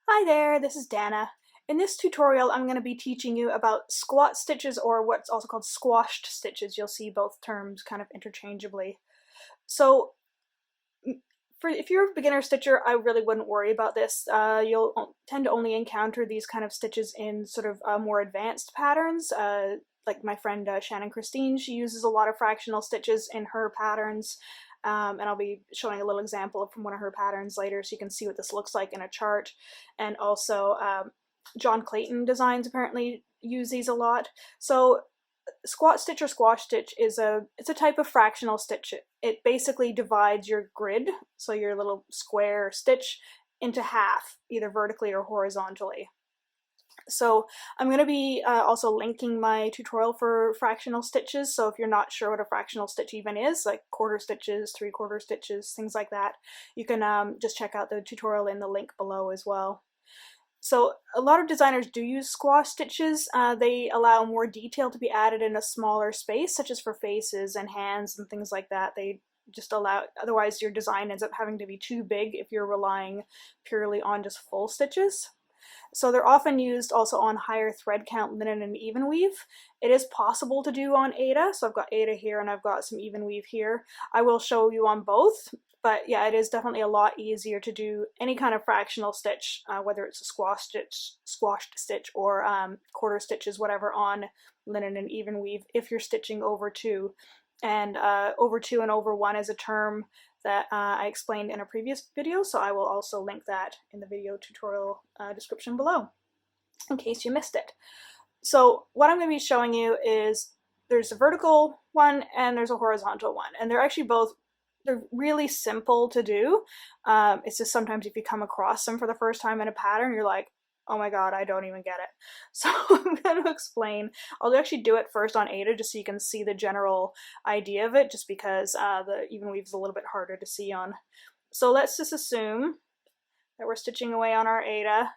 Hi there, this is Dana. In this tutorial, I'm going to be teaching you about squat stitches, or what's also called squashed stitches. You'll see both terms kind of interchangeably. So if you're a beginner stitcher, I really wouldn't worry about this. You'll tend to only encounter these kind of stitches in sort of more advanced patterns. Like my friend Shannon Christine, she uses a lot of fractional stitches in her patterns. And I'll be showing a little example from one of her patterns later so you can see what this looks like in a chart. And also John Clayton designs apparently use these a lot. So squat stitch or squash stitch is it's a type of fractional stitch. It basically divides your grid, so your little square stitch, into half, either vertically or horizontally. So I'm going to be also linking my tutorial for fractional stitches, so if you're not sure what a fractional stitch even is, like quarter stitches, 3/4 stitches, things like that, you can just check out the tutorial in the link below as well. So a lot of designers do use squash stitches. They allow more detail to be added in a smaller space, such as for faces and hands and things like that. They just allow, otherwise your design ends up having to be too big if you're relying purely on just full stitches. So they're often used also on higher thread count linen and even weave. It is possible to do on Aida, so I've got Aida here and I've got some even weave here. I will show you on both, but yeah, it is definitely a lot easier to do any kind of fractional stitch, whether it's a squashed stitch or quarter stitches, whatever, on linen and even weave if you're stitching over two. And over two and over one is a term that I explained in a previous video, so I will also link that in the video tutorial description below, in case you missed it. So what I'm going to be showing you is there's a vertical one and there's a horizontal one, and they're really simple to do. It's just sometimes if you come across them for the first time in a pattern, you're like, oh my god, I don't even get it. So I'm going to explain. I'll actually do it first on Aida just so you can see the general idea of it, just because the even weave is a little bit harder to see on. So let's just assume that we're stitching away on our Aida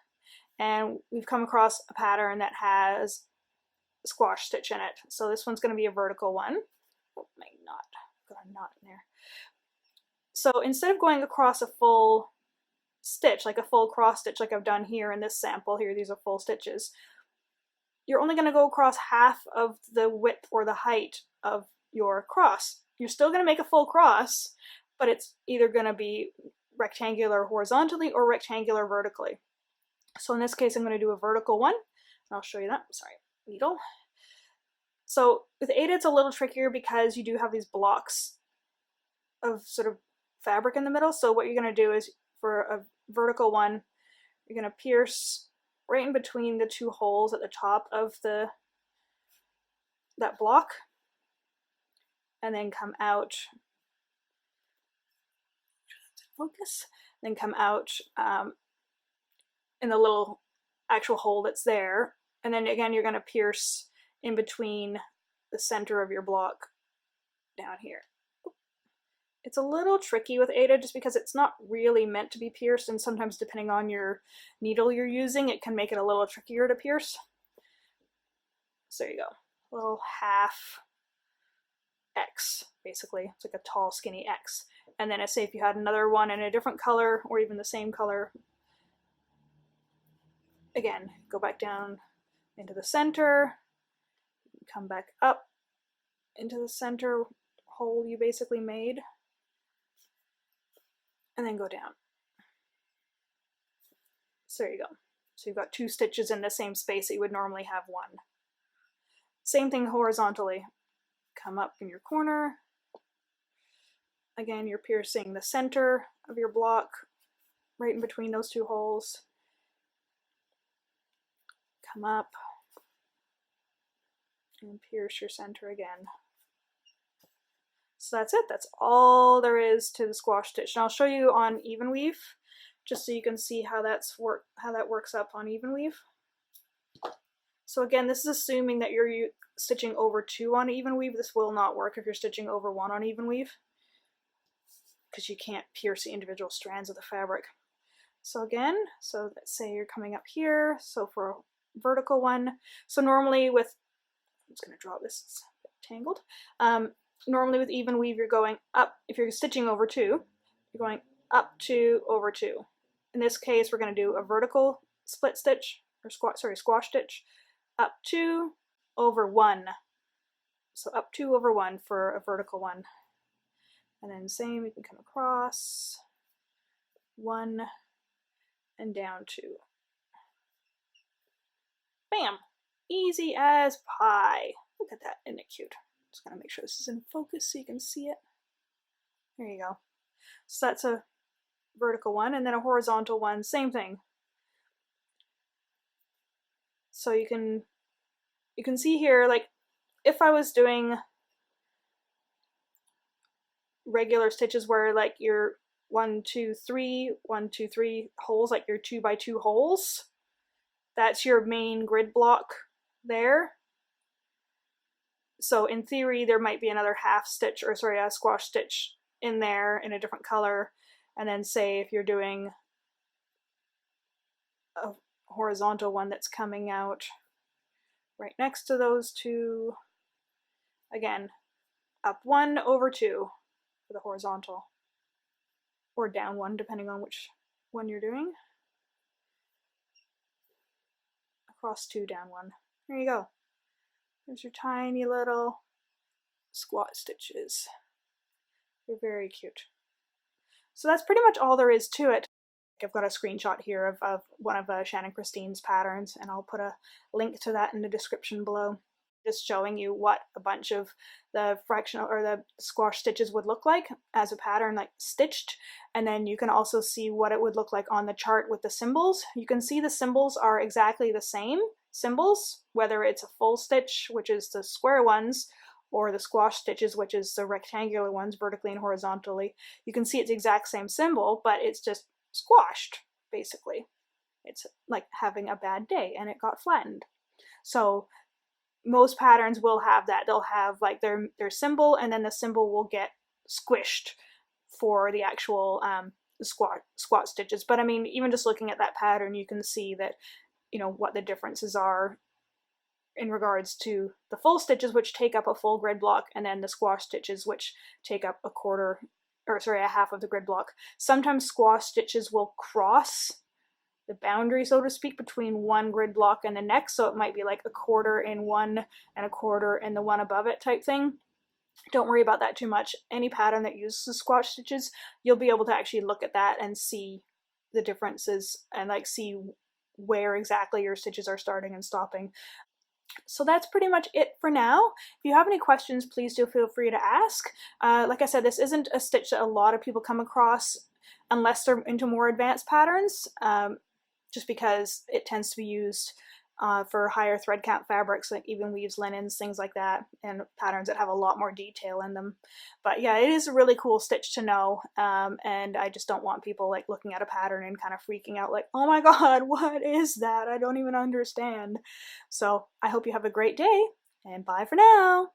and we've come across a pattern that has a squash stitch in it. So this one's going to be a vertical one. Oh, my knot. Got a knot in there. So instead of going across a full stitch, like a full cross stitch like I've done here in this sample here, these are full stitches, you're only going to go across half of the width or the height of your cross. You're still going to make a full cross, but it's either going to be rectangular horizontally or rectangular vertically. So in this case, I'm going to do a vertical one. I'll show you that. Sorry, needle. So with Aida, it's a little trickier because you do have these blocks of sort of fabric in the middle. So what you're going to do is, for a vertical one, you're going to pierce right in between the two holes at the top of that block, and then come out, focus, then come out in the little actual hole that's there, and then again you're going to pierce in between the center of your block down here. It's a little tricky with Aida just because it's not really meant to be pierced, and sometimes depending on your needle you're using, it can make it a little trickier to pierce. So there you go, a little half X, basically. It's like a tall skinny X. And then say if you had another one in a different color or even the same color, again, go back down into the center, come back up into the center hole you basically made, and then go down. So there you go. So you've got two stitches in the same space that you would normally have one. Same thing horizontally. Come up in your corner. Again, you're piercing the center of your block right in between those two holes. Come up and pierce your center again. So that's it. That's all there is to the squash stitch. And I'll show you on even weave, just so you can see how that works up on even weave. So again, this is assuming that you're stitching over two on even weave. This will not work if you're stitching over one on even weave, because you can't pierce the individual strands of the fabric. So again, so let's say you're coming up here. So for a vertical one, so normally with, I'm just going to draw this, it's a bit tangled. Normally with even weave, you're going up. If you're stitching over two, you're going up two over two. in this case, we're going to do a vertical split stitch, or squash stitch, up 2 over 1. So up 2 over 1 for a vertical one. And then same, you can come across 1 and down 2. Bam! Easy as pie. Look at that, isn't it cute? Just gonna make sure this is in focus so you can see it. There you go. So that's a vertical one, and then a horizontal one, same thing. So you can see here, like, if I was doing regular stitches where like your 1, 2, 3, 1, 2, 3 holes, like your 2 by 2 holes, that's your main grid block there. So in theory, there might be another half stitch, or sorry, a squash stitch in there in a different color. And then say if you're doing a horizontal one that's coming out right next to those two, again, up 1 over 2 for the horizontal, or down 1 depending on which one you're doing. Across 2, down 1. There you go. There's your tiny little squat stitches. They're very cute. So that's pretty much all there is to it. I've got a screenshot here of one of Shannon Christine's patterns, and I'll put a link to that in the description below. Just showing you what a bunch of the fractional or the squash stitches would look like as a pattern, like stitched. And then you can also see what it would look like on the chart with the symbols. You can see the symbols are exactly the same symbols, whether it's a full stitch, which is the square ones, or the squash stitches, which is the rectangular ones vertically and horizontally. You can see it's the exact same symbol, but it's just squashed, basically. It's like having a bad day and it got flattened. So most patterns will have that. They'll have like their symbol, and then the symbol will get squished for the actual squat stitches. But I mean, even just looking at that pattern, you can see that, you know, what the differences are in regards to the full stitches, which take up a full grid block, and then the squash stitches, which take up a half of the grid block. Sometimes squash stitches will cross the boundary, so to speak, between one grid block and the next. So it might be like a quarter in one and a quarter in the one above it type thing. Don't worry about that too much. Any pattern that uses squash stitches, you'll be able to actually look at that and see the differences and like see where exactly your stitches are starting and stopping. So that's pretty much it for now. If you have any questions, please do feel free to ask. Like I said, this isn't a stitch that a lot of people come across unless they're into more advanced patterns, just because it tends to be used for higher thread count fabrics, like even weaves, linens, things like that, and patterns that have a lot more detail in them. But yeah, it is a really cool stitch to know, and I just don't want people like looking at a pattern and kind of freaking out like, oh my god, what is that? I don't even understand. So I hope you have a great day, and bye for now!